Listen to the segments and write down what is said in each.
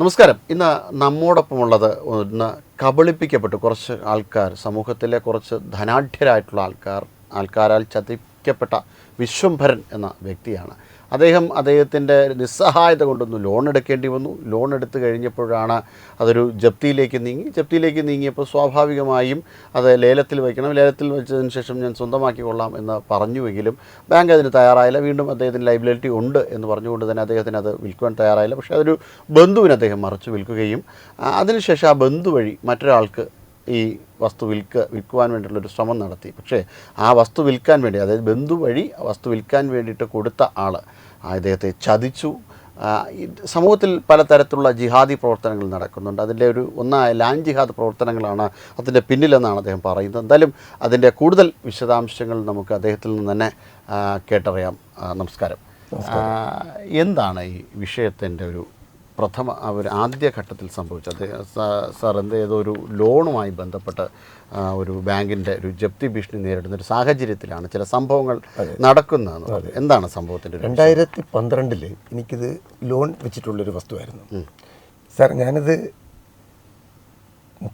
നമസ്കാരം. ഇന്ന് നമ്മോടൊപ്പമുള്ളത് ഒന്ന് കബളിപ്പിക്കപ്പെട്ടു കുറച്ച് ആൾക്കാർ, സമൂഹത്തിലെ കുറച്ച് ധനാഢ്യരായിട്ടുള്ള ആൾക്കാരാൽ ചതിക്കപ്പെട്ട വിശ്വംഭരൻ എന്ന വ്യക്തിയാണ്. അദ്ദേഹത്തിൻ്റെ നിസ്സഹായത കൊണ്ടൊന്ന് ലോൺ എടുക്കേണ്ടി വന്നു. ലോൺ എടുത്തു കഴിഞ്ഞപ്പോഴാണ് അതൊരു ജപ്തിയിലേക്ക് നീങ്ങിയപ്പോൾ സ്വാഭാവികമായും അത് ലേലത്തിൽ വയ്ക്കണം. ലേലത്തിൽ വെച്ചതിന് ശേഷം ഞാൻ സ്വന്തമാക്കിക്കൊള്ളാം എന്ന് പറഞ്ഞുവെങ്കിലും ബാങ്ക് അതിന് തയ്യാറായില്ല. വീണ്ടും അദ്ദേഹത്തിന് ലൈബിലിറ്റി ഉണ്ട് എന്ന് പറഞ്ഞുകൊണ്ട് തന്നെ അദ്ദേഹത്തിന് അത് വിൽക്കുവാൻ തയ്യാറായില്ല. പക്ഷേ അതൊരു ബന്ധുവിന് അദ്ദേഹം മറിച്ച് വിൽക്കുകയും അതിനുശേഷം ആ ബന്ധു വഴി മറ്റൊരാൾക്ക് ഈ വസ്തു വിൽക്കുവാൻ വേണ്ടിയിട്ടുള്ളൊരു ശ്രമം നടത്തി. പക്ഷേ ആ വസ്തു വിൽക്കാൻ വേണ്ടി, അതായത് ബന്ധു വഴി വസ്തു വിൽക്കാൻ വേണ്ടിയിട്ട് കൊടുത്ത ആൾ അദ്ദേഹത്തെ ചതിച്ചു. സമൂഹത്തിൽ പലതരത്തിലുള്ള ജിഹാദി പ്രവർത്തനങ്ങൾ നടക്കുന്നുണ്ട്. അതിൻ്റെ ഒന്നായ ലാൻഡ് ജിഹാദ് പ്രവർത്തനങ്ങളാണ് അതിൻ്റെ പിന്നിലെന്നാണ് അദ്ദേഹം പറയുന്നത്. എന്തായാലും അതിൻ്റെ കൂടുതൽ വിശദാംശങ്ങൾ നമുക്ക് അദ്ദേഹത്തിൽ നിന്ന് തന്നെ കേട്ടറിയാം. നമസ്കാരം. എന്താണ് ഈ വിഷയത്തിൻ്റെ ആദ്യ ഘട്ടത്തിൽ സംഭവിച്ചത്? സാർ ഏതോ ഒരു ലോണുമായി ബന്ധപ്പെട്ട് ഒരു ബാങ്കിൻ്റെ ഒരു ജപ്തി ഭീഷണി നേരിടുന്ന ഒരു സാഹചര്യത്തിലാണ് ചില സംഭവങ്ങൾ നടക്കുന്നതെന്ന്. എന്താണ് സംഭവത്തിൻ്റെ? 2012 എനിക്കിത് ലോൺ വെച്ചിട്ടുള്ളൊരു വസ്തുവായിരുന്നു സാർ. ഞാനിത്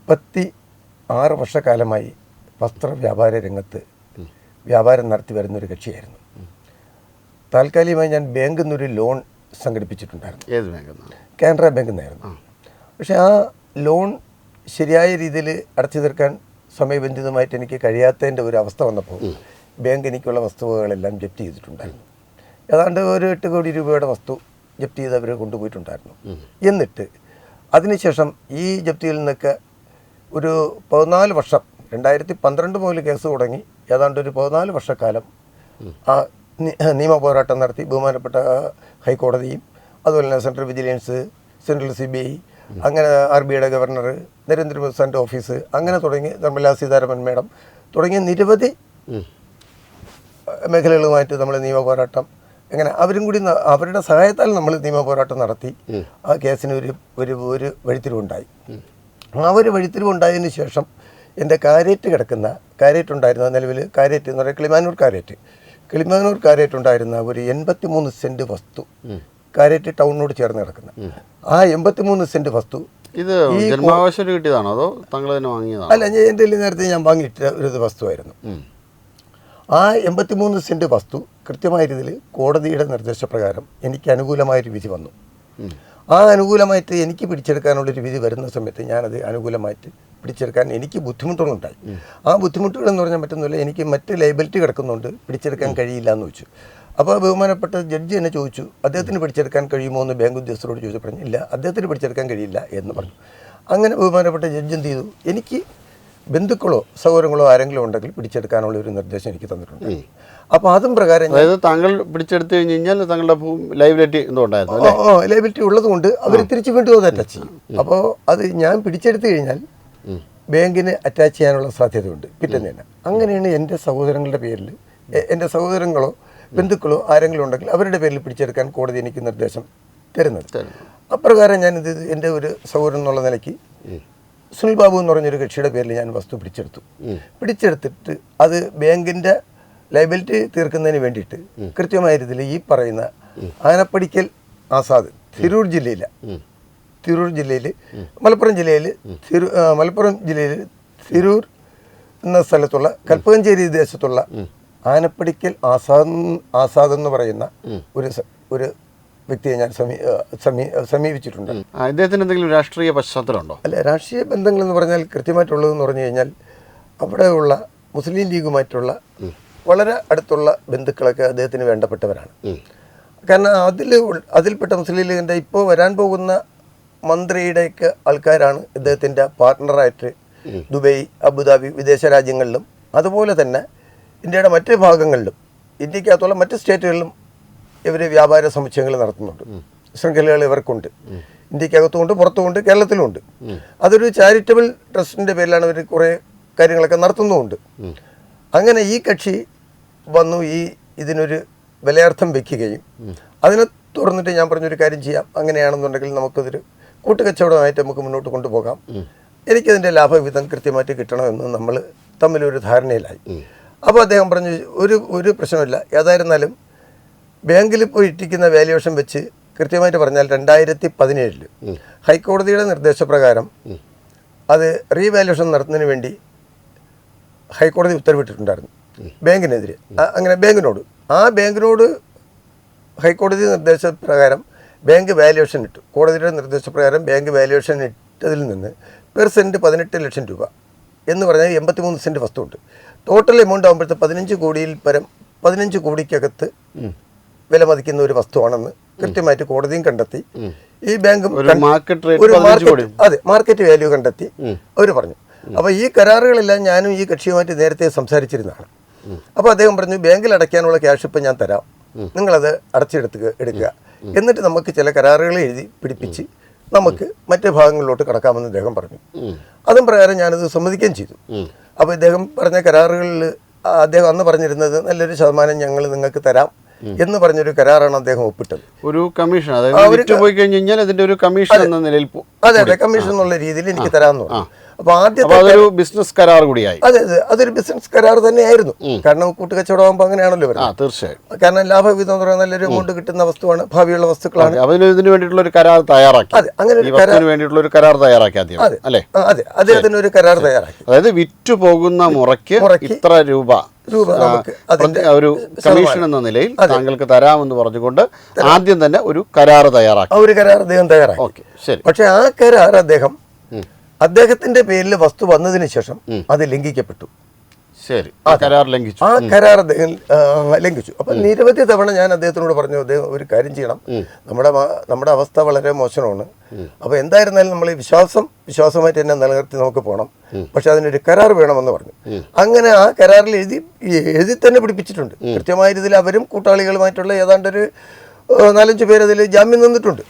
36 വർഷക്കാലമായി വസ്ത്ര വ്യാപാര രംഗത്ത് വ്യാപാരം നടത്തി വരുന്നൊരു കക്ഷിയായിരുന്നു. താൽക്കാലികമായി ഞാൻ ബാങ്കിൽ നിന്നൊരു ലോൺ സംഘടിപ്പിച്ചിട്ടുണ്ടായിരുന്നു. ഏത് ബാങ്ക്? കാനറ ബാങ്കിൽ നിന്നായിരുന്നു. പക്ഷേ ആ ലോൺ ശരിയായ രീതിയിൽ അടച്ചു തീർക്കാൻ സമയബന്ധിതമായിട്ട് എനിക്ക് കഴിയാത്തതിൻ്റെ ഒരു അവസ്ഥ വന്നപ്പോൾ ബാങ്ക് എനിക്കുള്ള വസ്തുവകളെല്ലാം ജപ്തി ചെയ്തിട്ടുണ്ടായിരുന്നു. ഏതാണ്ട് ഒരു 8 കോടി രൂപയുടെ വസ്തു ജപ്തി ചെയ്ത് അവർ കൊണ്ടുപോയിട്ടുണ്ടായിരുന്നു. എന്നിട്ട് അതിനുശേഷം ഈ ജപ്തിയിൽ നിന്നൊക്കെ ഒരു 14 വർഷം, 2012 മുതൽ കേസ് തുടങ്ങി ഏതാണ്ട് ഒരു 14 വർഷക്കാലം ആ നിയമ പോരാട്ടം നടത്തി. ബഹുമാനപ്പെട്ട ഹൈക്കോടതിയും അതുപോലെ തന്നെ സെൻട്രൽ വിജിലൻസ്, സെൻട്രൽ CBI, അങ്ങനെ RBIയുടെ ഗവർണർ, നരേന്ദ്രമോദി ഓഫീസ്, അങ്ങനെ തുടങ്ങി നിർമ്മലാ സീതാരാമൻ മേഡം തുടങ്ങിയ നിരവധി മേഖലകളുമായിട്ട് നമ്മൾ നിയമ പോരാട്ടം, അങ്ങനെ അവരും കൂടി അവരുടെ സഹായത്താൽ നമ്മൾ നിയമ പോരാട്ടം നടത്തി. ആ കേസിന് ഒരു വഴിത്തിരിവുണ്ടായി. ആ ഒരു വഴിത്തിരിവുണ്ടായതിന് ശേഷം എൻ്റെ കാരേറ്റ് ഉണ്ടായിരുന്ന നിലവിൽ കാരേറ്റ് എന്ന് പറയുന്നത് കിളിമാനൂർ കാരേറ്റ് ഉണ്ടായിരുന്ന ഒരു 83 സെൻറ്റ് വസ്തു, കാരേറ്റ് ടൗണിനോട് ചേർന്ന് കിടക്കുന്ന ആ 83 സെൻറ്റ് വസ്തു ഇത് ജന്മാവകാശം കിട്ടിയതാണോ അതോ താങ്കൾ തന്നെ വാങ്ങിയതാണോ? അല്ല, എൻ്റെ നേരത്തെ ഞാൻ വാങ്ങിയിട്ട ഒരു വസ്തുവായിരുന്നു. ആ 83 സെൻറ്റ് വസ്തു കൃത്യമായ രീതിയിൽ കോടതിയുടെ നിർദ്ദേശപ്രകാരം എനിക്ക് അനുകൂലമായൊരു വിധി വന്നു. ആ അനുകൂലമായിട്ട് എനിക്ക് പിടിച്ചെടുക്കാനുള്ളൊരു വിധി വരുന്ന സമയത്ത് ഞാനത് അനുകൂലമായിട്ട് പിടിച്ചെടുക്കാൻ എനിക്ക് ബുദ്ധിമുട്ടുകളുണ്ടായി. ആ ബുദ്ധിമുട്ടുകളെന്ന് പറഞ്ഞാൽ മറ്റൊന്നുമില്ല, എനിക്ക് മറ്റ് ലയബിലിറ്റി കിടക്കുന്നുണ്ട്, പിടിച്ചെടുക്കാൻ കഴിയില്ല എന്ന് വെച്ചു. അപ്പോൾ ബഹുമാനപ്പെട്ട ജഡ്ജി എന്നെ ചോദിച്ചു, അദ്ദേഹത്തിന് പിടിച്ചെടുക്കാൻ കഴിയുമോ എന്ന് ബാങ്ക് ഉദ്യോഗസ്ഥരോട് ചോദിച്ചു. പറഞ്ഞു ഇല്ല, അദ്ദേഹത്തിന് പിടിച്ചെടുക്കാൻ കഴിയില്ല എന്ന് പറഞ്ഞു. അങ്ങനെ ബഹുമാനപ്പെട്ട ജഡ്ജി എന്ത് ചെയ്തു, എനിക്ക് ബന്ധുക്കളോ സഹോദരങ്ങളോ ആരെങ്കിലും ഉണ്ടെങ്കിൽ പിടിച്ചെടുക്കാനുള്ള ഒരു നിർദ്ദേശം എനിക്ക് തന്നിട്ടുണ്ട്. അപ്പോൾ അതും പ്രകാരം, അതായത് താങ്കൾ പിടിച്ചെടുത്ത് കഴിഞ്ഞാൽ താങ്കളുടെ ലൈബിലിറ്റി ലൈബിലിറ്റി ഉള്ളതുകൊണ്ട് അവർ തിരിച്ചു വീണ്ടും അത് അറ്റാച്ച് ചെയ്യും. അപ്പോൾ അത് ഞാൻ പിടിച്ചെടുത്ത് കഴിഞ്ഞാൽ ബാങ്കിന് അറ്റാച്ച് ചെയ്യാനുള്ള സാധ്യതയുണ്ട് പിറ്റേന്ന് തന്നെ. അങ്ങനെയാണ് എൻ്റെ സഹോദരങ്ങളുടെ പേരിൽ, എൻ്റെ സഹോദരങ്ങളോ ബന്ധുക്കളോ ആരെങ്കിലും ഉണ്ടെങ്കിൽ അവരുടെ പേരിൽ പിടിച്ചെടുക്കാൻ കോടതി എനിക്ക് നിർദ്ദേശം തരുന്നത്. അപ്രകാരം ഞാനിത് എൻ്റെ ഒരു സഹോദരൻ എന്നുള്ള നിലയ്ക്ക് സുനിൽ ബാബു എന്ന് പറഞ്ഞൊരു കക്ഷിയുടെ പേരിൽ ഞാൻ വസ്തു പിടിച്ചെടുത്തിട്ട് അത് ബാങ്കിൻ്റെ ലയബിലിറ്റി തീർക്കുന്നതിന് വേണ്ടിയിട്ട് കൃത്യമായ രീതിയിൽ ഈ പറയുന്ന ആനപ്പടിക്കൽ ആസാദ് തിരൂർ ജില്ലയിൽ മലപ്പുറം ജില്ലയിൽ തിരൂർ എന്ന സ്ഥലത്തുള്ള കൽപ്പകഞ്ചേരി ദേശത്തുള്ള ആനപ്പടിക്കൽ ആസാദ് എന്ന് പറയുന്ന ഒരു വ്യക്തിയെ ഞാൻ സമീപിച്ചിട്ടുണ്ട്. അദ്ദേഹത്തിന് എന്തെങ്കിലും രാഷ്ട്രീയ പശ്ചാത്തലമുണ്ടോ? അല്ല, രാഷ്ട്രീയ ബന്ധങ്ങളെന്ന് പറഞ്ഞാൽ കൃത്യമായിട്ടുള്ളതെന്ന് പറഞ്ഞു കഴിഞ്ഞാൽ അവിടെയുള്ള മുസ്ലിം ലീഗുമായിട്ടുള്ള വളരെ അടുത്തുള്ള ബന്ധുക്കളൊക്കെ അദ്ദേഹത്തിന് വേണ്ടപ്പെട്ടവരാണ്. കാരണം അതിൽപ്പെട്ട മുസ്ലിം ലീഗിൻ്റെ ഇപ്പോൾ വരാൻ പോകുന്ന മന്ത്രിയുടെയൊക്കെ ആൾക്കാരാണ് ഇദ്ദേഹത്തിൻ്റെ പാർട്ട്ണറായിട്ട് ദുബൈ, അബുദാബി, വിദേശ രാജ്യങ്ങളിലും അതുപോലെ തന്നെ ഇന്ത്യയുടെ മറ്റ് ഭാഗങ്ങളിലും ഇന്ത്യക്കകത്തുള്ള മറ്റ് സ്റ്റേറ്റുകളിലും ഇവർ വ്യാപാര സമുച്ചയങ്ങൾ നടത്തുന്നുണ്ട്. ശൃംഖലകൾ ഇവർക്കുണ്ട്, ഇന്ത്യക്കകത്തുമുണ്ട്, പുറത്തുമുണ്ട്, കേരളത്തിലുമുണ്ട്. അതൊരു ചാരിറ്റബിൾ ട്രസ്റ്റിൻ്റെ പേരിലാണ് ഇവർ കുറേ കാര്യങ്ങളൊക്കെ നടത്തുന്നുമുണ്ട്. അങ്ങനെ ഈ കക്ഷി വന്നു ഇതിനൊരു വിലയാർത്ഥം വെക്കുകയും അതിനെ തുറന്നിട്ട് ഞാൻ പറഞ്ഞൊരു കാര്യം ചെയ്യാം, അങ്ങനെയാണെന്നുണ്ടെങ്കിൽ നമുക്കതൊരു കൂട്ടുകച്ചവടമായിട്ട് നമുക്ക് മുന്നോട്ട് കൊണ്ടുപോകാം, എനിക്കതിൻ്റെ ലാഭവിധം കൃത്യമായിട്ട് കിട്ടണമെന്ന് നമ്മൾ തമ്മിലൊരു ധാരണയിലായി. അപ്പോൾ അദ്ദേഹം പറഞ്ഞു ഒരു പ്രശ്നമില്ല, ഏതായിരുന്നാലും ബാങ്കിൽ പോയി ഇട്ടിരിക്കുന്ന വാല്യുവേഷൻ വെച്ച് കൃത്യമായിട്ട് പറഞ്ഞാൽ 2017 ഹൈക്കോടതിയുടെ നിർദ്ദേശപ്രകാരം അത് റീവാലുവേഷൻ നടത്തുന്നതിന് വേണ്ടി ഹൈക്കോടതി ഉത്തരവിട്ടിട്ടുണ്ടായിരുന്നു ബാങ്കിനെതിരെ. അങ്ങനെ ബാങ്കിനോട് ഹൈക്കോടതി നിർദ്ദേശപ്രകാരം ബാങ്ക് വാല്യുവേഷൻ ഇട്ടു. കോടതിയുടെ നിർദ്ദേശപ്രകാരം ബാങ്ക് വാല്യുവേഷൻ ഇട്ടതിൽ നിന്ന് പെർ സെൻറ്റ് 18 ലക്ഷം രൂപ എന്ന് പറഞ്ഞാൽ 83 സെൻറ്റ് വസ്തുണ്ട്. ടോട്ടൽ എമൗണ്ട് ആകുമ്പോഴത്തെ 15 കോടിയിൽ പരം 15 കോടിക്കകത്ത് വില മതിക്കുന്ന ഒരു വസ്തുവാണെന്ന് കൃത്യമായിട്ട് കോടതിയും കണ്ടെത്തി. ഈ ബാങ്കും മാർക്കറ്റ് വാല്യൂ കണ്ടെത്തി അവർ പറഞ്ഞു. അപ്പോൾ ഈ കരാറുകളെല്ലാം ഞാനും ഈ കക്ഷിയുമായിട്ട് നേരത്തെ സംസാരിച്ചിരുന്നതാണ്. അപ്പോൾ അദ്ദേഹം പറഞ്ഞു, ബാങ്കിൽ അടയ്ക്കാനുള്ള ക്യാഷ് ഇപ്പം ഞാൻ തരാം, നിങ്ങളത് എടുക്കുക, എന്നിട്ട് നമുക്ക് ചില കരാറുകൾ എഴുതി പിടിപ്പിച്ച് നമുക്ക് മറ്റു ഭാഗങ്ങളിലോട്ട് കടക്കാമെന്ന് അദ്ദേഹം പറഞ്ഞു. അതും പ്രകാരം ഞാനത് സമ്മതിക്കുകയും ചെയ്തു. അപ്പോൾ ഇദ്ദേഹം പറഞ്ഞ കരാറുകളിൽ അദ്ദേഹം അന്ന് പറഞ്ഞിരുന്നത് നല്ലൊരു ശതമാനം ഞങ്ങൾ നിങ്ങൾക്ക് തരാം എന്ന് പറഞ്ഞൊരു കരാറാണ് അദ്ദേഹം ഒപ്പിട്ടത്. ഒരു കമ്മീഷൻ, പോയി കഴിഞ്ഞാൽ അതിന്റെ ഒരു കമ്മീഷൻ എന്ന നിലയിൽ, അതെ കമ്മീഷൻ എന്നുള്ള രീതിയിൽ എനിക്ക് തരാമെന്ന് പറഞ്ഞു. അപ്പോൾ ആദ്യത്തെ അതൊരു ബിസിനസ് കരാർ കൂടിയായി. അതെ അതൊരു ബിസിനസ് കരാർ തന്നെയായിരുന്നു. കാരണം കൂട്ടുകച്ചവടമാകുമ്പോൾ അങ്ങനെയാണല്ലോ വരുന്നത്. തീർച്ചയായും. കാരണം ലാഭവിധം എന്ന് പറയുന്നത് നല്ലൊരു എമൗണ്ട് കിട്ടുന്ന വസ്തുവാണ്, ഭാവിയുള്ള വസ്തുക്കളാണ്. ഇതിന് വേണ്ടിയിട്ടുള്ള ഒരു കരാർ തയ്യാറാക്കി. അതെ, അങ്ങനെ വേണ്ടിയിട്ടുള്ള ഒരു കരാർ തയ്യാറാക്കി ആദ്യം. അല്ലേ? അതെ, അദ്ദേഹത്തിന് ഒരു കരാർ തയ്യാറാക്കി. അതായത് വിറ്റു പോകുന്ന മുറയ്ക്ക് ഇത്ര രൂപ ഒരു കമ്മീഷൻ എന്ന നിലയിൽ താങ്കൾക്ക് തരാമെന്ന് പറഞ്ഞുകൊണ്ട് ആദ്യം തന്നെ ഒരു കരാർ തയ്യാറാക്കി. ഒരു കരാർ അദ്ദേഹം തയ്യാറാക്കി. ശരി. പക്ഷെ ആ കരാർ അദ്ദേഹത്തിന്റെ പേരിൽ വസ്തു വന്നതിന് ശേഷം അത് ലംഘിക്കപ്പെട്ടു. ശരി. ആ കരാർ അദ്ദേഹം ലംഘിച്ചു. അപ്പൊ നിരവധി തവണ ഞാൻ അദ്ദേഹത്തിനോട് പറഞ്ഞു, അദ്ദേഹം ഒരു കാര്യം ചെയ്യണം, നമ്മുടെ അവസ്ഥ വളരെ മോശമാണ്. അപ്പൊ എന്തായിരുന്നാലും നമ്മൾ വിശ്വാസമായിട്ട് തന്നെ നിലനിർത്തി നമുക്ക് പോകണം, പക്ഷെ അതിനൊരു കരാർ വേണമെന്ന് പറഞ്ഞു. അങ്ങനെ ആ കരാറിൽ എഴുതി തന്നെ പിടിപ്പിച്ചിട്ടുണ്ട്. കൃത്യമായ രീതിയിൽ അവരും കൂട്ടാളികളുമായിട്ടുള്ള ഏതാണ്ടൊരു 4-5 പേര് അതിൽ ജാമ്യം നിന്നിട്ടുണ്ട്.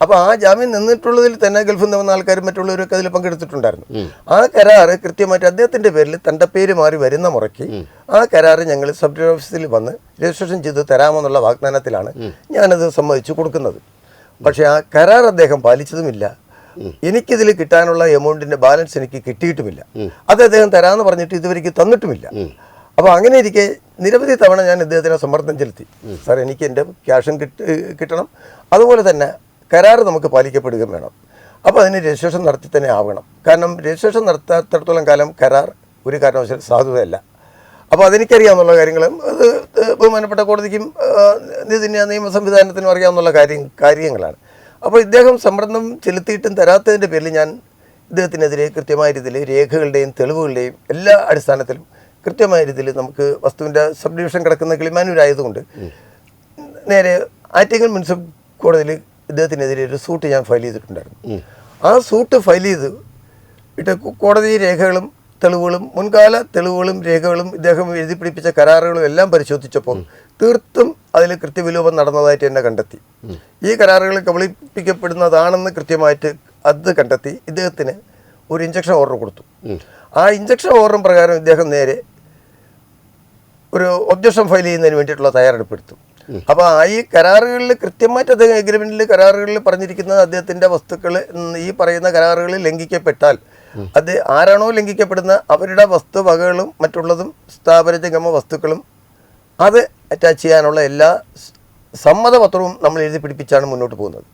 അപ്പൊ ആ ജാമ്യം നിന്നിട്ടുള്ളതിൽ തന്നെ ഗൾഫിൽ നിന്ന് വന്ന ആൾക്കാരും മറ്റുള്ളവരൊക്കെ അതിൽ പങ്കെടുത്തിട്ടുണ്ടായിരുന്നു. ആ കരാറ് കൃത്യമായിട്ട് അദ്ദേഹത്തിന്റെ പേരിൽ തന്റെ പേര് മാറി വരുന്ന മുറയ്ക്ക് ആ കരാറ് ഞങ്ങൾ സബ് ഓഫീസിൽ വന്ന് രജിസ്ട്രേഷൻ ചെയ്ത് തരാമെന്നുള്ള വാഗ്ദാനത്തിലാണ് ഞാനത് സമ്മതിച്ചു കൊടുക്കുന്നത്. പക്ഷെ ആ കരാർ അദ്ദേഹം പാലിച്ചതുമില്ല. എനിക്കിതിൽ കിട്ടാനുള്ള എമൗണ്ടിന്റെ ബാലൻസ് എനിക്ക് കിട്ടിയിട്ടുമില്ല. അത് അദ്ദേഹം തരാമെന്ന് പറഞ്ഞിട്ട് ഇതുവരെയ്ക്ക് തന്നിട്ടുമില്ല. അപ്പോൾ അങ്ങനെ ഇരിക്കെ നിരവധി തവണ ഞാൻ ഇദ്ദേഹത്തിനെ സമ്മർദ്ദം ചെലുത്തി, സാർ എനിക്ക് എൻ്റെ ക്യാഷും കിട്ടണം, അതുപോലെ തന്നെ കരാർ നമുക്ക് പാലിക്കപ്പെടുകയും വേണം. അപ്പോൾ അതിന് രജിസ്ട്രേഷൻ നടത്തി തന്നെ ആവണം. കാരണം രജിസ്ട്രേഷൻ നടത്താത്തിടത്തോളം കാലം കരാർ ഒരു കാരണവശാലും സാധുതയല്ല. അപ്പോൾ അതെനിക്കറിയാവുന്ന കാര്യങ്ങളും അത് ബഹുമാനപ്പെട്ട കോടതിക്കും നിയമ സംവിധാനത്തിനും അറിയാവുന്ന കാര്യങ്ങളാണ്. അപ്പോൾ ഇദ്ദേഹം സമ്മർദ്ദം ചെലുത്തിയിട്ടും തരാത്തതിൻ്റെ പേരിൽ ഞാൻ ഇദ്ദേഹത്തിനെതിരെ കൃത്യമായ രീതിയിൽ രേഖകളുടെയും തെളിവുകളുടെയും എല്ലാ അടിസ്ഥാനത്തിലും കൃത്യമായ രീതിയിൽ നമുക്ക് വസ്തുവിൻ്റെ സബ് ഡിവിഷൻ കിടക്കുന്ന കിളിമാനൂരായതുകൊണ്ട് നേരെ ആറ്റിങ്ങൽ മുനിസിപ്പൽ കോടതിയിൽ ഇദ്ദേഹത്തിനെതിരെ ഒരു സൂട്ട് ഞാൻ ഫയൽ ചെയ്തിട്ടുണ്ടായിരുന്നു. ആ സൂട്ട് ഫയൽ ചെയ്ത് ഇട്ട് കോടതി രേഖകളും തെളിവുകളും മുൻകാല തെളിവുകളും രേഖകളും ഇദ്ദേഹം എഴുതി പിടിപ്പിച്ച കരാറുകളും എല്ലാം പരിശോധിച്ചപ്പോൾ തീർത്തും അതിൽ കൃത്യവിലോപം നടന്നതായിട്ട് എന്നെ കണ്ടെത്തി. ഈ കരാറുകൾ കബളിപ്പിക്കപ്പെടുന്നതാണെന്ന് കൃത്യമായിട്ട് അത് കണ്ടെത്തി ഇദ്ദേഹത്തിന് ഒരു ഇഞ്ചക്ഷൻ ഓർഡർ കൊടുത്തു. ആ ഇഞ്ചക്ഷൻ ഓർഡർ പ്രകാരം ഇദ്ദേഹം നേരെ ഒരു ഒബ്ജക്ഷൻ ഫയൽ ചെയ്യുന്നതിന് വേണ്ടിയിട്ടുള്ള തയ്യാറെടുപ്പെടുത്തു. അപ്പോൾ ഈ കരാറുകളിൽ കൃത്യമായിട്ട് അദ്ദേഹം എഗ്രിമെൻറ്റിൽ കരാറുകളിൽ പറഞ്ഞിരിക്കുന്നത് അദ്ദേഹത്തിൻ്റെ വസ്തുക്കൾ ഈ പറയുന്ന കരാറുകളിൽ ലംഘിക്കപ്പെട്ടാൽ അത് ആരാണോ ലംഘിക്കപ്പെടുന്ന അവരുടെ വസ്തുവകകളും മറ്റുള്ളതും സ്ഥാപനജംഗമ വസ്തുക്കളും അത് അറ്റാച്ച് ചെയ്യാനുള്ള എല്ലാ സമ്മതപത്രവും നമ്മൾ എഴുതി പിടിപ്പിച്ചാണ് മുന്നോട്ട് പോകുന്നത്.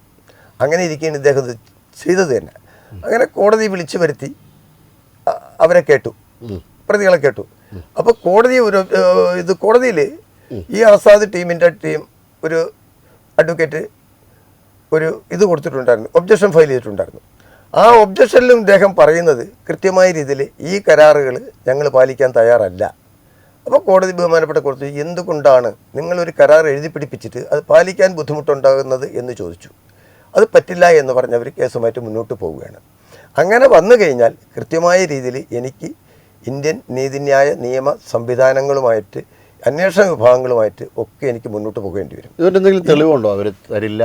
അങ്ങനെ ഇരിക്കുകയാണ് ഇദ്ദേഹം ഇത് ചെയ്തത് തന്നെ. അങ്ങനെ കോടതി വിളിച്ചു വരുത്തി അവരെ കേട്ടു, പ്രതികളെ കേട്ടു. അപ്പോൾ കോടതിയിൽ ഈ ആസാദ് ടീമിൻ്റെ ഒരു അഡ്വക്കേറ്റ് ഒരു കൊടുത്തിട്ടുണ്ടായിരുന്നു, ഒബ്ജക്ഷൻ ഫയൽ ചെയ്തിട്ടുണ്ടായിരുന്നു. ആ ഒബ്ജക്ഷനിലും ഇദ്ദേഹം പറയുന്നത് കൃത്യമായ രീതിയിൽ ഈ കരാറുകൾ ഞങ്ങൾ പാലിക്കാൻ തയ്യാറല്ല. അപ്പോൾ കോടതി ബഹുമാനപ്പെട്ട കോടതി എന്തുകൊണ്ടാണ് നിങ്ങളൊരു കരാർ എഴുതി പിടിപ്പിച്ചിട്ട് അത് പാലിക്കാൻ ബുദ്ധിമുട്ടുണ്ടാകുന്നത് എന്ന് ചോദിച്ചു. അത് പറ്റില്ല എന്ന് പറഞ്ഞവർ കേസുമായിട്ട് മുന്നോട്ട് പോവുകയാണ്. അങ്ങനെ വന്നു കഴിഞ്ഞാൽ കൃത്യമായ രീതിയിൽ എനിക്ക് ഇന്ത്യൻ നീതിന്യായ നിയമ സംവിധാനങ്ങളുമായിട്ട് അന്വേഷണ വിഭാഗങ്ങളുമായിട്ട് ഒക്കെ എനിക്ക് മുന്നോട്ട് പോകേണ്ടി വരും. എന്തെങ്കിലും തെളിവുണ്ടോ അവർ തരില്ല?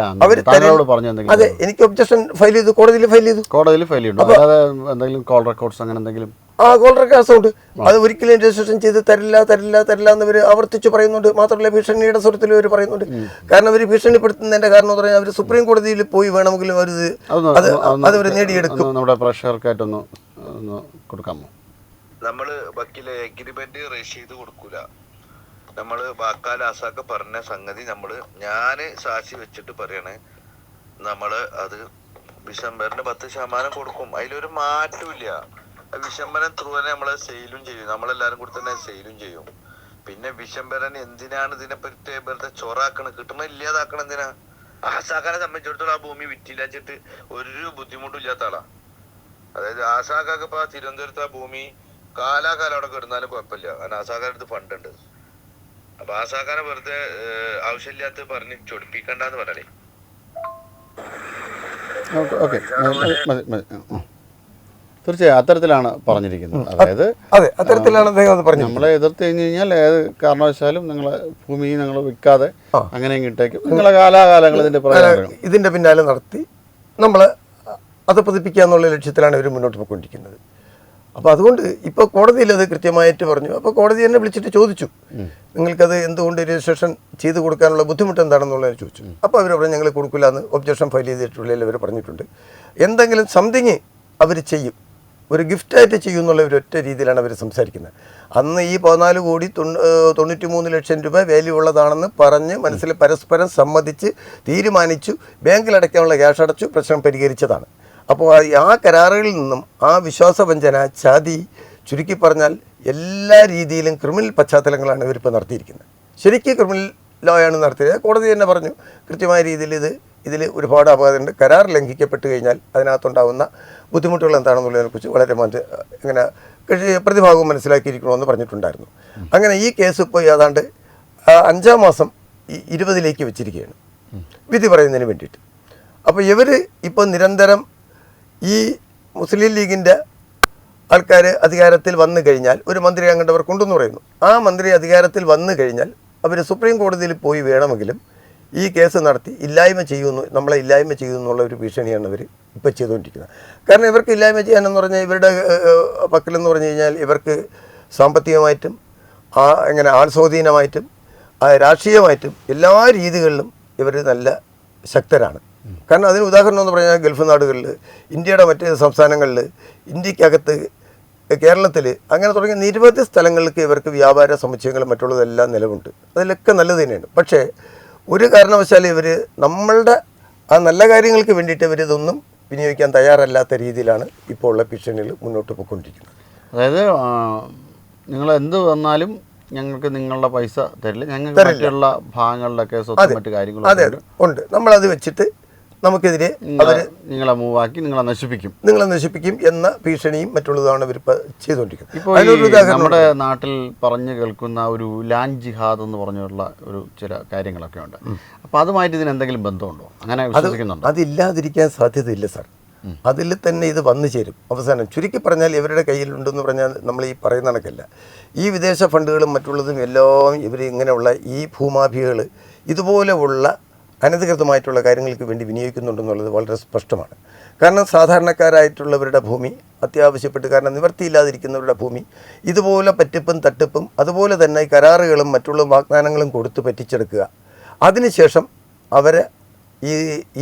അതെ, എനിക്ക് ഒബ്ജക്ഷൻ ഫയൽ ചെയ്തു, കോടതിയിൽ ഫയൽ ചെയ്തു. കോൾ റെക്കോർഡ്സ് അങ്ങനെ എന്തെങ്കിലും? കോൾ റെക്കോർഡ്സ് ഉണ്ട്. അത് ഒരിക്കലും രജിസ്ട്രേഷൻ ചെയ്ത് തരില്ല എന്നവർ ആവർത്തിച്ച് പറയുന്നുണ്ട്. മാത്രമല്ല ഭീഷണിയുടെ സ്വരത്തിൽ അവർ പറയുന്നുണ്ട്. കാരണം അവർ ഭീഷണിപ്പെടുത്തുന്നതിന്റെ കാരണം എന്ന് പറഞ്ഞാൽ അവർ സുപ്രീം കോടതിയിൽ പോയി വേണമെങ്കിലും അവർ നേടിയെടുക്കും. നമ്മുടെ പ്രേക്ഷകർക്കായിട്ടൊന്ന് കൊടുക്കാമോ? നമ്മള് വക്കീലെ എഗ്രിമെന്റ് രജിസ്റ്റർ ചെയ്ത് കൊടുക്കൂല, നമ്മള് വാക്കാൽ ആസാക്ക പറഞ്ഞ സംഗതി ഞാന് സാക്ഷി വെച്ചിട്ട് പറയണേ, നമ്മള് അത് വിശംബരന് 10% കൊടുക്കും. അതിലൊരു മാറ്റമില്ല. വിശംബരൻ ത്രൂ തന്നെ നമ്മളെ സെയിലും ചെയ്യും, നമ്മളെല്ലാരും കൂടി തന്നെ സെയിലും ചെയ്യും. പിന്നെ വിശംബരൻ എന്തിനാണ് ഇതിനെപ്പറ്റി വെറുതെ ചൊറാക്കണ്, കിട്ടുമ്പോ ഇല്ലാതാക്കണം എന്തിനാ? ആസാഖാനെ സംബന്ധിച്ചിടത്തോളം ആ ഭൂമി വിറ്റില്ലാച്ചിട്ട് ഒരു ബുദ്ധിമുട്ടും ഇല്ലാത്ത ആളാ. അതായത് ആസാഖാക്ക് ഇപ്പൊ തിരുവനന്തപുരത്ത് ആ ഭൂമി കാലാകാലം അവിടെ കിടന്നാലും കുഴപ്പമില്ല, കാരണം ആസാഖാന്റെ അടുത്ത് ഫണ്ട് ഉണ്ട്. അപ്പൊ ആസാഖാനെ വെറുതെ ആവശ്യമില്ലാത്ത പറഞ്ഞ് ചൊടിപ്പിക്കണ്ടെന്ന് പറയണേ. ഓക്കെ, മതി മതി. തീർച്ചയായും അത്തരത്തിലാണ് പറഞ്ഞിരിക്കുന്നത്. അതായത് അതെ, അത്തരത്തിലാണ് അദ്ദേഹം അത് പറഞ്ഞത്. നമ്മളെ എതിർത്ത് കഴിഞ്ഞ് കഴിഞ്ഞാൽ ഏത് കാരണവശാലും നിങ്ങളെ ഭൂമി നിങ്ങൾ വിൽക്കാതെ അങ്ങനെയും കിട്ടേക്കും, നിങ്ങളെ കാലാകാലങ്ങൾ ഇതിന്റെ പിന്നാലെ നടത്തി നമ്മൾ അത് പതിപ്പിക്കുക എന്നുള്ള ലക്ഷ്യത്തിലാണ് ഇവർ മുന്നോട്ട് പോയിക്കൊണ്ടിരിക്കുന്നത്. അപ്പോൾ അതുകൊണ്ട് ഇപ്പോൾ കോടതിയിൽ അത് കൃത്യമായിട്ട് പറഞ്ഞു. അപ്പോൾ കോടതി എന്നെ വിളിച്ചിട്ട് ചോദിച്ചു, നിങ്ങൾക്കത് എന്തുകൊണ്ട് രജിസ്ട്രേഷൻ ചെയ്ത് കൊടുക്കാനുള്ള ബുദ്ധിമുട്ട് എന്താണെന്നുള്ളത് ചോദിച്ചു. അപ്പോൾ അവർ പറഞ്ഞു ഞങ്ങൾ കൊടുക്കില്ല എന്ന് ഒബ്ജക്ഷൻ ഫയൽ ചെയ്തിട്ടുള്ളിൽ അവർ പറഞ്ഞിട്ടുണ്ട്. എന്തെങ്കിലും സംതിങ് അവർ ചെയ്യും, ഒരു ഗിഫ്റ്റായിട്ട് ചെയ്യും എന്നുള്ള ഒരു ഒറ്റ രീതിയിലാണ് അവർ സംസാരിക്കുന്നത്. അന്ന് ഈ 14,93 ലക്ഷം രൂപ വാല്യൂ ഉള്ളതാണെന്ന് പറഞ്ഞ് മനസ്സിൽ പരസ്പരം സമ്മതിച്ച് തീരുമാനിച്ചു, ബാങ്കിലടയ്ക്കാനുള്ള ക്യാഷ് അടച്ചു, പ്രശ്നം പരിഹരിച്ചതാണ്. അപ്പോൾ ആ കരാറുകളിൽ നിന്നും ആ വിശ്വാസവഞ്ചന, ചതി, ചുരുക്കി പറഞ്ഞാൽ എല്ലാ രീതിയിലും ക്രിമിനൽ പശ്ചാത്തലങ്ങളാണ് ഇവരിപ്പോൾ നടത്തിയിരിക്കുന്നത്. ശരിക്കും ക്രിമിനൽ ലോയാണ് നടത്തിയത്. കോടതി തന്നെ പറഞ്ഞു കൃത്യമായ രീതിയിൽ ഇതിൽ ഒരുപാട് അപകടമുണ്ട്. കരാർ ലംഘിക്കപ്പെട്ട് കഴിഞ്ഞാൽ അതിനകത്തുണ്ടാകുന്ന ബുദ്ധിമുട്ടുകൾ എന്താണെന്നുള്ളതിനെക്കുറിച്ച് വളരെ ഇങ്ങനെ പ്രതിഭാഗവും മനസ്സിലാക്കിയിരിക്കണമെന്ന് പറഞ്ഞിട്ടുണ്ടായിരുന്നു. അങ്ങനെ ഈ കേസ് ഇപ്പോൾ ഏതാണ്ട് 5-ാം മാസം 20 വെച്ചിരിക്കുകയാണ് വിധി പറയുന്നതിന് വേണ്ടിയിട്ട്. അപ്പോൾ ഇവർ ഇപ്പോൾ നിരന്തരം ഈ മുസ്ലിം ലീഗിൻ്റെ ആൾക്കാർ അധികാരത്തിൽ വന്നു കഴിഞ്ഞാൽ ഒരു മന്ത്രി അങ്ങോട്ട് അവർ കൊണ്ടുവന്ന് പറയുന്നു. ആ മന്ത്രി അധികാരത്തിൽ വന്നു കഴിഞ്ഞാൽ അവർ സുപ്രീം കോടതിയിൽ പോയി വേണമെങ്കിലും ഈ കേസ് നടത്തി നമ്മളെ ഇല്ലായ്മ ചെയ്യുന്നുള്ള ഒരു ഭീഷണിയാണ് ഇവർ ഇപ്പോൾ ചെയ്തുകൊണ്ടിരിക്കുന്നത്. കാരണം ഇവർക്ക് ഇല്ലായ്മ ചെയ്യാനെന്ന് പറഞ്ഞാൽ ഇവരുടെ പക്കലെന്ന് പറഞ്ഞു കഴിഞ്ഞാൽ ഇവർക്ക് സാമ്പത്തികമായിട്ടും ആൾസ്വാധീനമായിട്ടും രാഷ്ട്രീയമായിട്ടും എല്ലാ രീതികളിലും ഇവർ നല്ല ശക്തരാണ്. കാരണം അതിന് ഉദാഹരണം എന്ന് പറഞ്ഞാൽ ഗൾഫ് നാടുകളിൽ, ഇന്ത്യയുടെ മറ്റ് സംസ്ഥാനങ്ങളിൽ, ഇന്ത്യക്കകത്ത്, കേരളത്തിൽ, അങ്ങനെ തുടങ്ങിയ നിരവധി സ്ഥലങ്ങൾക്ക് ഇവർക്ക് വ്യാപാര സമുച്ചയങ്ങളും മറ്റുള്ളതെല്ലാം നിലവുണ്ട്. അതിലൊക്കെ നല്ലത് തന്നെയാണ്. പക്ഷേ ഒരു കാരണവശാലും ഇവർ നമ്മളുടെ ആ നല്ല കാര്യങ്ങൾക്ക് വേണ്ടിയിട്ട് ഇവരിതൊന്നും വിനിയോഗിക്കാൻ തയ്യാറല്ലാത്ത രീതിയിലാണ് ഇപ്പോൾ ഉള്ള ഭീഷണികൾ മുന്നോട്ട് പോയിക്കൊണ്ടിരിക്കുന്നത്. അതായത് നിങ്ങൾ എന്ത് വന്നാലും ഞങ്ങൾക്ക് നിങ്ങളുടെ പൈസ തരില്ല, ഞങ്ങൾക്ക് മറ്റുള്ള ഭാഗങ്ങളിലൊക്കെ സ്വന്തം മറ്റു കാര്യങ്ങളും അതെ ഉണ്ട്, നമ്മളത് വെച്ചിട്ട് നമുക്കെതിരെ നിങ്ങളെ മൂവാക്കി നിങ്ങളെ നശിപ്പിക്കും എന്ന ഭീഷണിയും മറ്റുള്ളതാണ് ഇവർ ചെയ്തുകൊണ്ടിരിക്കുന്നത്. ഇപ്പോൾ നമ്മുടെ നാട്ടിൽ പറഞ്ഞു കേൾക്കുന്ന ഒരു ലാൻഡ് ജിഹാദ് എന്ന് പറഞ്ഞുള്ള ഒരു ചില കാര്യങ്ങളൊക്കെ ഉണ്ട്. അപ്പോൾ അതുമായിട്ട് ഇതിന് എന്തെങ്കിലും ബന്ധമുണ്ടോ? അങ്ങനെ വിശ്വസിക്കുന്നുണ്ടോ? അതില്ലാതിരിക്കാൻ സാധ്യതയില്ല സാർ. അതിൽ തന്നെ ഇത് വന്നു ചേരും. അവസാനം ചുരുക്കി പറഞ്ഞാൽ ഇവരുടെ കയ്യിലുണ്ടെന്ന് പറഞ്ഞാൽ നമ്മൾ ഈ പറയുന്ന കണക്കല്ല. ഈ വിദേശ ഫണ്ടുകളും മറ്റുള്ളതും എല്ലാം ഇവർ ഇങ്ങനെയുള്ള ഈ ഭൂമാഫിയകൾ ഇതുപോലെ ഉള്ള അനധികൃതമായിട്ടുള്ള കാര്യങ്ങൾക്ക് വേണ്ടി വിനിയോഗിക്കുന്നുണ്ടെന്നുള്ളത് വളരെ സ്പഷ്ടമാണ്. കാരണം സാധാരണക്കാരായിട്ടുള്ളവരുടെ ഭൂമി അത്യാവശ്യപ്പെട്ട്, കാരണം നിവർത്തിയില്ലാതിരിക്കുന്നവരുടെ ഭൂമി ഇതുപോലെ പറ്റിപ്പും തട്ടിപ്പും അതുപോലെ തന്നെ കരാറുകളും മറ്റുള്ള വാഗ്ദാനങ്ങളും കൊടുത്ത് പറ്റിച്ചെടുക്കുക, അതിനുശേഷം അവരെ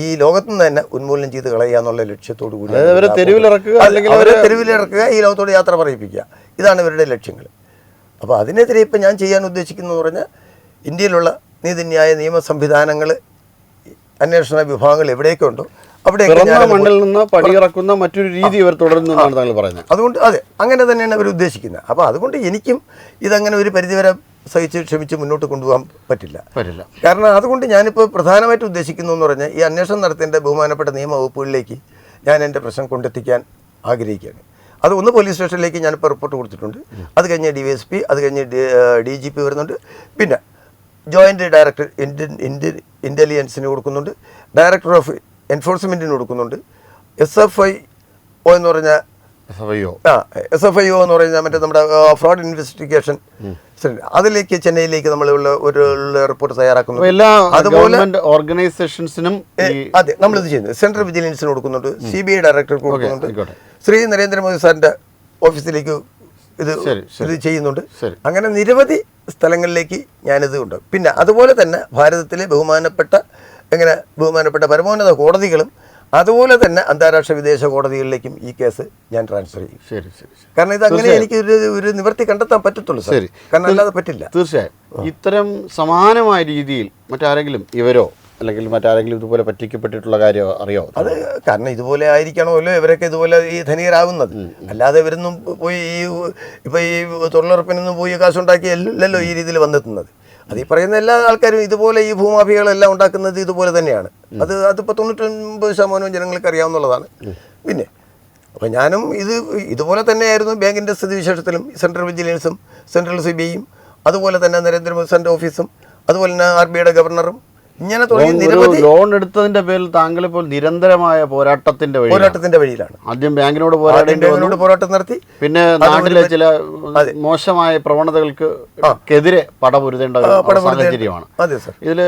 ഈ ലോകത്തു നിന്ന് തന്നെ ഉന്മൂലനം ചെയ്ത് കളയുക എന്നുള്ള ലക്ഷ്യത്തോടു കൂടി അവരെ തെരുവിലിറക്കുക, ഈ ലോകത്തോട് യാത്ര പറയിപ്പിക്കുക, ഇതാണ് ഇവരുടെ ലക്ഷ്യങ്ങൾ. അപ്പോൾ അതിനെതിരെ ഇപ്പം ഞാൻ ചെയ്യാൻ ഉദ്ദേശിക്കുന്നതെന്ന് പറഞ്ഞാൽ ഇന്ത്യയിലുള്ള നീതിന്യായ നിയമ സംവിധാനങ്ങൾ, അന്വേഷണ വിഭാഗങ്ങൾ എവിടെയൊക്കെ ഉണ്ടോ അവിടെയൊക്കെ മണ്ണിൽ നിന്ന് പടിയിറക്കുന്ന മറ്റൊരു രീതി ഇവർ തുടരുന്നു എന്നാണ് താങ്കൾ പറയുന്നത്. അതുകൊണ്ട് അതെ, അങ്ങനെ തന്നെയാണ് അവർ ഉദ്ദേശിക്കുന്നത്. അപ്പോൾ അതുകൊണ്ട് എനിക്കും ഇതങ്ങനെ ഒരു പരിധിവരെ സഹിച്ച് ക്ഷമിച്ച് മുന്നോട്ട് കൊണ്ടുപോകാൻ പറ്റില്ല. കാരണം അതുകൊണ്ട് ഞാനിപ്പോൾ പ്രധാനമായിട്ട് ഉദ്ദേശിക്കുന്നു എന്ന് പറഞ്ഞാൽ ഈ അന്വേഷണം നടത്തേണ്ട ബഹുമാനപ്പെട്ട നിയമവകുപ്പുകളിലേക്ക് ഞാൻ എൻ്റെ പ്രശ്നം കൊണ്ടെത്തിക്കാൻ ആഗ്രഹിക്കുകയാണ്. അത് ഒന്ന് പോലീസ് സ്റ്റേഷനിലേക്ക് ഞാനിപ്പോൾ റിപ്പോർട്ട് കൊടുത്തിട്ടുണ്ട്. അത് കഴിഞ്ഞ് DYSP, അത് കഴിഞ്ഞ് DGP വരുന്നുണ്ട്. പിന്നെ ജോയിൻ്റ് ഡയറക്ടർ ഇൻ്റലിജൻസിന് കൊടുക്കുന്നുണ്ട്, ഡയറക്ടർ ഓഫ് എൻഫോഴ്സ്മെൻറ്റിന് കൊടുക്കുന്നുണ്ട്, SFIO എന്ന് പറഞ്ഞാൽ SFIO എന്ന് പറഞ്ഞാൽ മറ്റേ നമ്മുടെ ഫ്രോഡ് ഇൻവെസ്റ്റിഗേഷൻ അതിലേക്ക് ചെന്നൈയിലേക്ക് നമ്മളുള്ള ഒരു റിപ്പോർട്ട് തയ്യാറാക്കുന്നു. അതുപോലെ ഓർഗനൈസേഷൻസിനും അതെ നമ്മളിത് ചെയ്യുന്നത്. സെൻട്രൽ വിജിലൻസിന് കൊടുക്കുന്നുണ്ട്, CBI ഡയറക്ടർക്ക് കൊടുക്കുന്നുണ്ട്, ശ്രീ നരേന്ദ്രമോദി സാറിൻ്റെ ഓഫീസിലേക്ക് ഇത് ചെയ്യുന്നുണ്ട്. അങ്ങനെ നിരവധി സ്ഥലങ്ങളിലേക്ക് ഞാനിത് ഉണ്ട്. പിന്നെ അതുപോലെ തന്നെ ഭാരതത്തിലെ ബഹുമാനപ്പെട്ട പരമോന്നത കോടതികളും അതുപോലെ തന്നെ അന്താരാഷ്ട്ര വിദേശ കോടതികളിലേക്കും ഈ കേസ് ഞാൻ ട്രാൻസ്ഫർ ചെയ്യും. ശരി ശരി ശരി. കാരണം ഇത് അങ്ങനെ എനിക്ക് ഒരു നിവൃത്തി കണ്ടെത്താൻ പറ്റത്തുള്ളൂ സാർ. ശരി. കാരണം അല്ലാതെ പറ്റില്ല. തീർച്ചയായും ഇത്തരം സമാനമായ രീതിയിൽ മറ്റാരെങ്കിലും ഇവരോ അല്ലെങ്കിൽ മറ്റാരെങ്കിലും ഇതുപോലെ പറ്റിക്കപ്പെട്ടിട്ടുള്ള കാര്യം അറിയോ? അത് കാരണം ഇതുപോലെ ആയിരിക്കണമല്ലോ ഇവരൊക്കെ ഇതുപോലെ ഈ ധനികരാകുന്നത്. അല്ലാതെ ഇവരൊന്നും പോയി ഇപ്പോൾ ഈ തൊഴിലുറപ്പിനൊന്നും പോയി കാശുണ്ടാക്കി അല്ലല്ലോ ഈ രീതിയിൽ വന്നെത്തുന്നത്. അത് ഈ പറയുന്ന എല്ലാ ആൾക്കാരും ഇതുപോലെ ഈ ഭൂമാഫികളെല്ലാം ഉണ്ടാക്കുന്നത് ഇതുപോലെ തന്നെയാണ്. അതിപ്പോൾ 99% ജനങ്ങൾക്ക് അറിയാവുന്നതാണ്. പിന്നെ അപ്പോൾ ഞാനും ഇതുപോലെ തന്നെയായിരുന്നു ബാങ്കിൻ്റെ സ്ഥിതിവിശേഷത്തിലും സെൻട്രൽ വിജിലൻസും സെൻട്രൽ CBIയും അതുപോലെ തന്നെ നരേന്ദ്രമോദി സെൻട്രൽ ഓഫീസും അതുപോലെ തന്നെ RBIയുടെ ഗവർണറും ഇങ്ങനെ തുടങ്ങി നിരവധി ലോൺ എടുത്തതിന്റെ പേരിൽ താങ്കൾ ഇപ്പോൾ നിരന്തരമായ പോരാട്ടത്തിന്റെ വഴിയിലാണ്. ആദ്യം ബാങ്കിനോട് പോരാട്ടം നടത്തി, പിന്നെ നാട്ടിലെ ചില മോശമായ പ്രവണതകൾക്കെതിരെ പടപൊരുതേണ്ട സാഹചര്യമാണ്. ഇതിൽ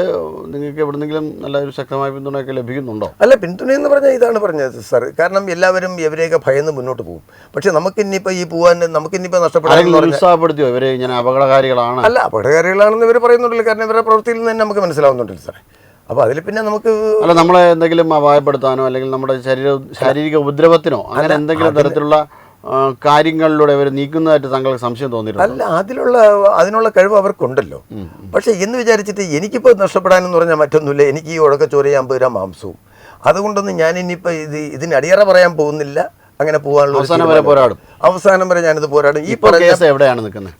നിങ്ങൾക്ക് എവിടെന്നെങ്കിലും നല്ല ഒരു ശക്തമായ പിന്തുണയൊക്കെ ലഭിക്കുന്നുണ്ടോ? അല്ല, പിന്തുണ എന്ന് പറഞ്ഞാൽ ഇതാണ് പറഞ്ഞത് സാർ. കാരണം എല്ലാവരും ഇവരെയൊക്കെ ഭയന്ന് മുന്നോട്ട് പോകും. പക്ഷെ നമുക്കിന്നിപ്പോൾ ഈ പോകാൻ നമുക്കിന്നിപ്പോൾ നഷ്ടപ്പെടാൻ ഉത്സാഹപ്പെടുത്തിയോ ഇവരെ ഇങ്ങനെ അപകടകാരികളാണ്? അല്ല, അപകടകാരികളാണെന്ന് ഇവർ പറയുന്നുണ്ടല്ലോ. കാരണം ഇവരുടെ പ്രവൃത്തിയിൽ നിന്ന് തന്നെ നമുക്ക് മനസ്സിലാവുന്നുണ്ടല്ലോ സാറേ. അപ്പോൾ അതിൽ പിന്നെ നമുക്ക് നമ്മളെ എന്തെങ്കിലും അപായപ്പെടുത്താനോ അല്ലെങ്കിൽ നമ്മുടെ ശാരീരിക ഉപദ്രവത്തിനോ അങ്ങനെ എന്തെങ്കിലും തരത്തിലുള്ള കാര്യങ്ങളിലൂടെ അവർ നീക്കുന്നതായിട്ട് താങ്കൾക്ക് സംശയം തോന്നിയിട്ടുണ്ട്? അല്ല, അതിനുള്ള കഴിവ് അവർക്കുണ്ടല്ലോ. പക്ഷേ എന്ന് വിചാരിച്ചിട്ട് എനിക്കിപ്പോൾ നഷ്ടപ്പെടാനെന്ന് പറഞ്ഞാൽ മറ്റൊന്നുമില്ല. എനിക്ക് ഈ ഉടക്കച്ചോര 50 ഗ്രാം മാംസവും. അതുകൊണ്ടൊന്നും ഞാൻ ഇനിയിപ്പോൾ ഇതിന് അടിയറ പറയാൻ പോകുന്നില്ല. അങ്ങനെ പോകാനുള്ള അവസാനം വരെ ഞാനിത് പോരാടും. ഈ കേസ് എവിടെയാണ് നിൽക്കുന്നത്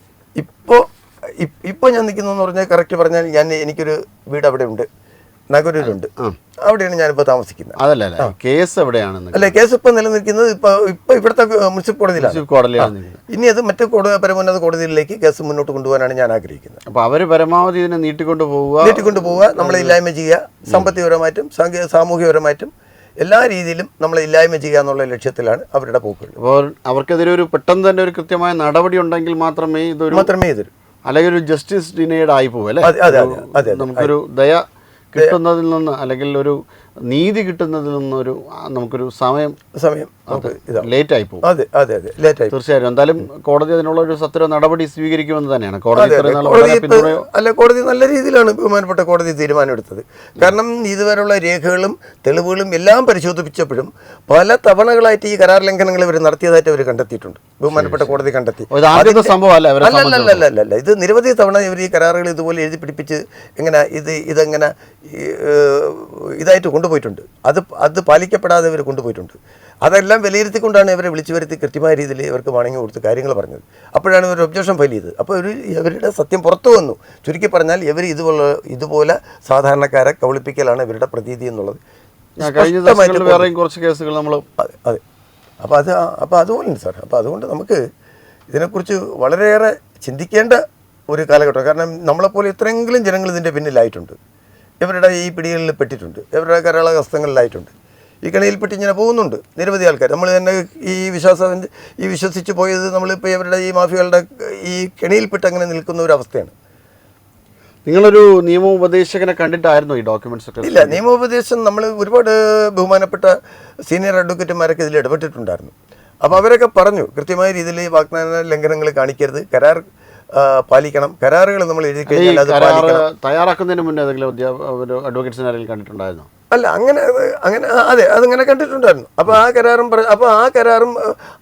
ഇപ്പോൾ ഞാൻ നിൽക്കുന്നതെന്ന് പറഞ്ഞാൽ കറക്റ്റ് പറഞ്ഞാൽ എനിക്കൊരു വീട് അവിടെ ഉണ്ട്, നഗരൂരുണ്ട്. അവിടെയാണ് ഞാനിപ്പോൾ താമസിക്കുന്നത്. അതല്ല, കേസ് എവിടെയാണ്? അല്ല, കേസ് ഇപ്പം നിലനിൽക്കുന്നത് ഇപ്പം ഇവിടുത്തെ മുനിസിപ്പൽ കോടതിയിലാണ്. ഇനി അത് മറ്റു പരമോന്നത കോടതിയിലേക്ക് കേസ് മുന്നോട്ട് കൊണ്ടുപോകാനാണ് ഞാൻ ആഗ്രഹിക്കുന്നത്. അപ്പോൾ അവർ പരമാവധി ഇതിനെ നീട്ടിക്കൊണ്ട് പോവുക, നമ്മളെ ഇല്ലായ്മ ചെയ്യുക, സാമ്പത്തികപരമായിട്ടും സാമൂഹികപരമായിട്ടും എല്ലാ രീതിയിലും നമ്മളെ ഇല്ലായ്മ ചെയ്യുക എന്നുള്ള ലക്ഷ്യത്തിലാണ് അവരുടെ പോക്കുകൾ. അപ്പോൾ അവർക്കെതിരെ ഒരു പെട്ടെന്ന് തന്നെ ഒരു കൃത്യമായ നടപടി ഉണ്ടെങ്കിൽ മാത്രമേ ഇതൊരു അല്ലെങ്കിൽ ഒരു ജസ്റ്റിസ് ഡിനൈഡ് ആയി പോകും അല്ലേ? നമുക്കൊരു ദയ കിട്ടുന്നതിൽ നിന്ന് അല്ലെങ്കിൽ ഒരു നീതി കിട്ടുന്നതിൽ നിന്നൊരു നമുക്കൊരു സമയം ലേറ്റ് ആയി പോകും. തീർച്ചയായും എന്തായാലും കോടതി അതിനുള്ള ഒരു സത്വര നടപടി സ്വീകരിക്കുമെന്ന് തന്നെയാണ് കോടതി നല്ല രീതിയിലാണ് ബഹുമാനപ്പെട്ട കോടതി തീരുമാനമെടുത്തത്. കാരണം ഇതുവരെയുള്ള രേഖകളും തെളിവുകളും എല്ലാം പരിശോധിപ്പിച്ചപ്പോഴും പല തവണകളായിട്ട് ഈ കരാർ ലംഘനങ്ങൾ ഇവർ നടത്തിയതായിട്ട് അവർ കണ്ടെത്തിയിട്ടുണ്ട്. ബഹുമാനപ്പെട്ട കോടതി കണ്ടെത്തി. അല്ലല്ല, ഇത് നിരവധി തവണ ഇവർ ഈ കരാറുകൾ ഇതുപോലെ എഴുതി പിടിപ്പിച്ച് ഇതെങ്ങനെ ഇതായിട്ട് കൊണ്ടുപോയിട്ടുണ്ട്. അത് പാലിക്കപ്പെടാതെ ഇവർ കൊണ്ടുപോയിട്ടുണ്ട്. അതെല്ലാം വിലയിരുത്തിക്കൊണ്ടാണ് ഇവരെ വിളിച്ചു വരുത്തി കൃത്യമായ രീതിയിൽ ഇവർക്ക് വാണിംഗ് കൊടുത്ത് കാര്യങ്ങൾ പറഞ്ഞത്. അപ്പോഴാണ് ഇവർ ഒബ്ജക്ഷൻ ഫയൽ ചെയ്തത്. അപ്പോൾ ഇവരുടെ സത്യം പുറത്തു വന്നു. ചുരുക്കി പറഞ്ഞാൽ ഇവർ ഇതുപോലെ സാധാരണക്കാരെ കബളിപ്പിക്കലാണ് ഇവരുടെ പ്രതീതി എന്നുള്ളത്. കുറച്ച് കേസുകൾ നമ്മൾ അതെ. അപ്പോൾ അതുപോലെയുണ്ട് സാർ. അപ്പോൾ അതുകൊണ്ട് നമുക്ക് ഇതിനെക്കുറിച്ച് വളരെയേറെ ചിന്തിക്കേണ്ട ഒരു കാലഘട്ടം. കാരണം നമ്മളെപ്പോലെ ഇത്രയെങ്കിലും ജനങ്ങൾ ഇതിൻ്റെ പിന്നിലായിട്ടുണ്ട്. ഇവരുടെ ഈ പിടികളിൽ പെട്ടിട്ടുണ്ട്, ഇവരുടെ കരാള ഹസ്തങ്ങളിലായിട്ടുണ്ട്. ഈ കെണിയിൽപ്പെട്ട് ഇങ്ങനെ പോകുന്നുണ്ട് നിരവധി ആൾക്കാർ. നമ്മൾ തന്നെ ഈ വിശ്വസിച്ച് പോയത് നമ്മളിപ്പോൾ ഇവരുടെ ഈ മാഫിയകളുടെ ഈ കെണിയിൽപ്പെട്ട് അങ്ങനെ നിൽക്കുന്ന ഒരു അവസ്ഥയാണ്. നിങ്ങളൊരു നിയമോപദേശകനെ കണ്ടിട്ടായിരുന്നു ഈ ഡോക്യുമെന്റ്സ് ഒക്കെ? ഇല്ല, നിയമോപദേശം നമ്മൾ ഒരുപാട് ബഹുമാനപ്പെട്ട സീനിയർ അഡ്വക്കേറ്റുമാരൊക്കെ ഇതിൽ ഇടപെട്ടിട്ടുണ്ടായിരുന്നു. അപ്പോൾ അവരൊക്കെ പറഞ്ഞു കൃത്യമായ രീതിയിൽ വാഗ്ദാന ലംഘനങ്ങൾ കാണിക്കരുത്, കരാർ പാലിക്കണം, കരാറുകൾ നമ്മൾ എഴുതി കഴിഞ്ഞാൽ അത് പാലിക്കണം. തയ്യാറാക്കുന്നതിന് മുന്നേ അഡ്വക്കേറ്റ്സിനെ ആരെങ്കിലും കണ്ടിട്ടുണ്ടായിരുന്നു? അല്ല, അതെ, അതിങ്ങനെ കണ്ടിട്ടുണ്ടായിരുന്നു. അപ്പോൾ ആ കരാറും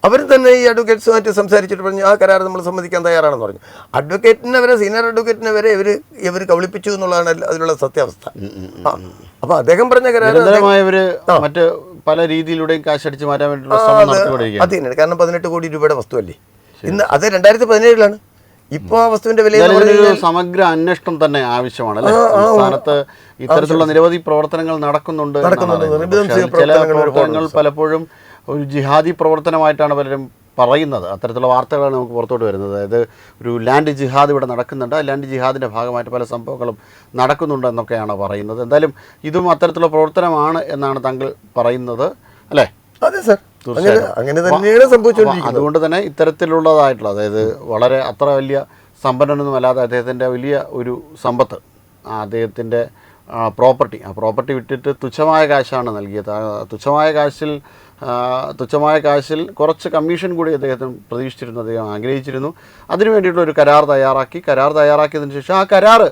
അവർ തന്നെ ഈ അഡ്വക്കേറ്റ്സുമായിട്ട് സംസാരിച്ചിട്ട് പറഞ്ഞു ആ കരാർ നമ്മൾ സമ്മതിക്കാൻ തയ്യാറാണെന്ന് പറഞ്ഞു. അഡ്വക്കേറ്റിനെ വരെ, സീനിയർ അഡ്വക്കേറ്റിനെ വരെ ഇവർ കബളിപ്പിച്ചു എന്നുള്ളതാണ് അതിലുള്ള സത്യാവസ്ഥ. അപ്പോൾ അദ്ദേഹം പറഞ്ഞ കരാർ മറ്റ് പല രീതിയിലൂടെയും കാശടിച്ച് മാറ്റാൻ വേണ്ടി അത് തന്നെയാണ്. കാരണം 18 കോടി രൂപയുടെ വസ്തുവല്ലേ ഇന്ന്, അത് 2017 ഇപ്പോൾ ആ വസ്തുവിന്റെ വില സമഗ്ര അന്വേഷണം തന്നെ ആവശ്യമാണ്. സംസ്ഥാനത്ത് ഇത്തരത്തിലുള്ള നിരവധി പ്രവർത്തനങ്ങൾ നടക്കുന്നുണ്ട്. ചില പ്രവർത്തനങ്ങൾ പലപ്പോഴും ഒരു ജിഹാദി പ്രവർത്തനമായിട്ടാണ് പലരും പറയുന്നത്. അത്തരത്തിലുള്ള വാർത്തകളാണ് നമുക്ക് പുറത്തോട്ട് വരുന്നത്. അതായത് ഒരു ലാൻഡ് ജിഹാദ് ഇവിടെ നടക്കുന്നുണ്ട്, ആ ലാൻഡ് ജിഹാദിൻ്റെ ഭാഗമായിട്ട് പല സംഭവങ്ങളും നടക്കുന്നുണ്ട് എന്നൊക്കെയാണ് പറയുന്നത്. എന്തായാലും ഇതും അത്തരത്തിലുള്ള പ്രവർത്തനമാണ് എന്നാണ് താങ്കൾ പറയുന്നത് അല്ലേ? അതെ സാർ, അങ്ങനെ തന്നെയാണ് സംഭവിച്ചുകൊണ്ടിരിക്കുന്നത്. അതുകൊണ്ട് തന്നെ ഇത്തരത്തിലുള്ളതായിട്ടുള്ള, അതായത് വളരെ അത്ര വലിയ സമ്പന്നനൊന്നും അല്ലാതെ അദ്ദേഹത്തിൻ്റെ വലിയ ഒരു സമ്പത്ത്, അദ്ദേഹത്തിൻ്റെ പ്രോപ്പർട്ടി വിട്ടിട്ട് തുച്ഛമായ കാശാണ് നൽകിയത്. തുച്ഛമായ കാശിൽ കുറച്ച് കമ്മീഷൻ കൂടി അദ്ദേഹത്തിന് പ്രതീക്ഷിച്ചിരുന്നു, അദ്ദേഹം ആഗ്രഹിച്ചിരുന്നു. അതിനു വേണ്ടിയിട്ടുള്ള ഒരു കരാർ തയ്യാറാക്കിയതിന് ശേഷം ആ കരാർ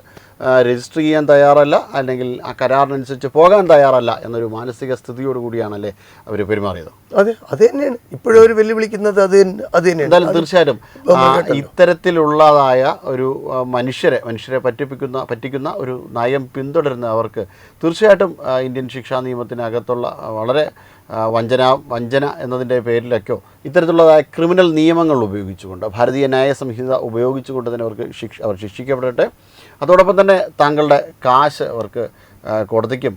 രജിസ്റ്റർ ചെയ്യാൻ തയ്യാറല്ല, അല്ലെങ്കിൽ ആ കരാറിനനുസരിച്ച് പോകാൻ തയ്യാറല്ല എന്നൊരു മാനസിക സ്ഥിതിയോട് കൂടിയാണല്ലേ അവർ പെരുമാറിയത്. അതെ, അത് തന്നെയാണ് ഇപ്പോഴും അവർ വെല്ലുവിളിക്കുന്നത്. അത് തന്നെയാണ്. എന്തായാലും തീർച്ചയായിട്ടും ഇത്തരത്തിലുള്ളതായ ഒരു മനുഷ്യരെ പറ്റിക്കുന്ന ഒരു നയം പിന്തുടരുന്ന അവർക്ക് തീർച്ചയായിട്ടും ഇന്ത്യൻ ശിക്ഷാ നിയമത്തിനകത്തുള്ള വളരെ വഞ്ചന എന്നതിൻ്റെ പേരിലൊക്കെയോ ഇത്തരത്തിലുള്ളതായ ക്രിമിനൽ നിയമങ്ങൾ ഉപയോഗിച്ചുകൊണ്ട്, ഭാരതീയ ന്യായ സംഹിത ഉപയോഗിച്ചുകൊണ്ട് തന്നെ അവർ ശിക്ഷിക്കപ്പെടട്ടെ. അതോടൊപ്പം തന്നെ താങ്കളുടെ കാശ് അവർക്ക് കോടതിക്കും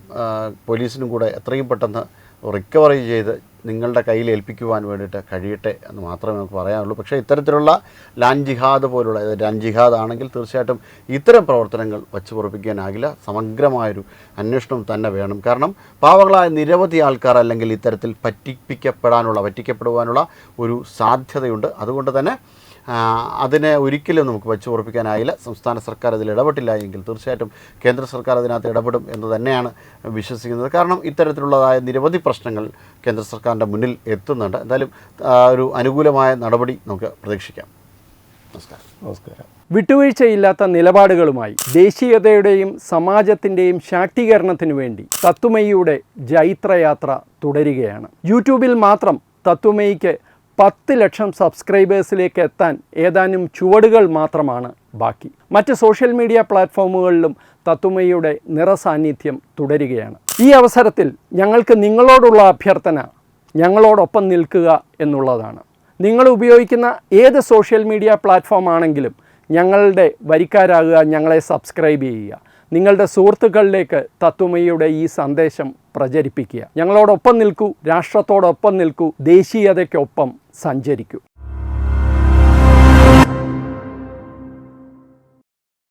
പോലീസിനും കൂടെ എത്രയും പെട്ടെന്ന് റിക്കവറി ചെയ്ത് നിങ്ങളുടെ കയ്യിൽ ഏൽപ്പിക്കുവാൻ വേണ്ടിയിട്ട് കഴിയട്ടെ എന്ന് മാത്രമേ നമുക്ക് പറയാനുള്ളൂ. പക്ഷേ ഇത്തരത്തിലുള്ള ലാൻഡ് ജിഹാദ് പോലുള്ള, ലാൻഡ് ജിഹാദ് ആണെങ്കിൽ തീർച്ചയായിട്ടും ഇത്തരം പ്രവർത്തനങ്ങൾ വച്ചു പൊറപ്പിക്കാനാകില്ല. സമഗ്രമായൊരു അന്വേഷണം തന്നെ വേണം. കാരണം പാവങ്ങളായ നിരവധി ആൾക്കാർ അല്ലെങ്കിൽ ഇത്തരത്തിൽ പറ്റിക്കപ്പെടുവാനുള്ള ഒരു സാധ്യതയുണ്ട്. അതുകൊണ്ട് തന്നെ അതിനെ ഒരിക്കലും നമുക്ക് വച്ചു ഉറപ്പിക്കാനായില്ല. സംസ്ഥാന സർക്കാർ അതിൽ ഇടപെട്ടില്ല എങ്കിൽ തീർച്ചയായിട്ടും കേന്ദ്ര സർക്കാർ അതിനകത്ത് ഇടപെടും എന്ന് തന്നെയാണ് വിശ്വസിക്കുന്നത്. കാരണം ഇത്തരത്തിലുള്ളതായ നിരവധി പ്രശ്നങ്ങൾ കേന്ദ്ര സർക്കാരിൻ്റെ മുന്നിൽ എത്തുന്നുണ്ട്. എന്തായാലും ഒരു അനുകൂലമായ നടപടി നമുക്ക് പ്രതീക്ഷിക്കാം. നമസ്കാരം. വിട്ടുവീഴ്ചയില്ലാത്ത നിലപാടുകളുമായി ദേശീയതയുടെയും സമാജത്തിൻ്റെയും ശാക്തീകരണത്തിനു വേണ്ടി തത്വമയിയുടെ ജൈത്രയാത്ര തുടരുകയാണ്. യൂട്യൂബിൽ മാത്രം തത്വമയിക്ക് 10 ലക്ഷം സബ്സ്ക്രൈബേഴ്സിലേക്ക് എത്താൻ ഏതാനും ചുവടുകൾ മാത്രമാണ് ബാക്കി. മറ്റ് സോഷ്യൽ മീഡിയ പ്ലാറ്റ്ഫോമുകളിലും തത്വമയിയുടെ നിറസാന്നിധ്യം തുടരുകയാണ്. ഈ അവസരത്തിൽ ഞങ്ങൾക്ക് നിങ്ങളോടുള്ള അഭ്യർത്ഥന ഞങ്ങളോടൊപ്പം നിൽക്കുക എന്നുള്ളതാണ്. നിങ്ങൾ ഉപയോഗിക്കുന്ന ഏത് സോഷ്യൽ മീഡിയ പ്ലാറ്റ്ഫോം ആണെങ്കിലും ഞങ്ങളുടെ വരിക്കാരാകുക, ഞങ്ങളെ സബ്സ്ക്രൈബ് ചെയ്യുക, നിങ്ങളുടെ സുഹൃത്തുക്കളിലേക്ക് തത്വമയിയുടെ ഈ സന്ദേശം പ്രചരിപ്പിക്കുക. ഞങ്ങളോടൊപ്പം നിൽക്കൂ, രാഷ്ട്രത്തോടൊപ്പം നിൽക്കൂ, ദേശീയതയ്ക്കൊപ്പം സഞ്ചരിക്കൂ.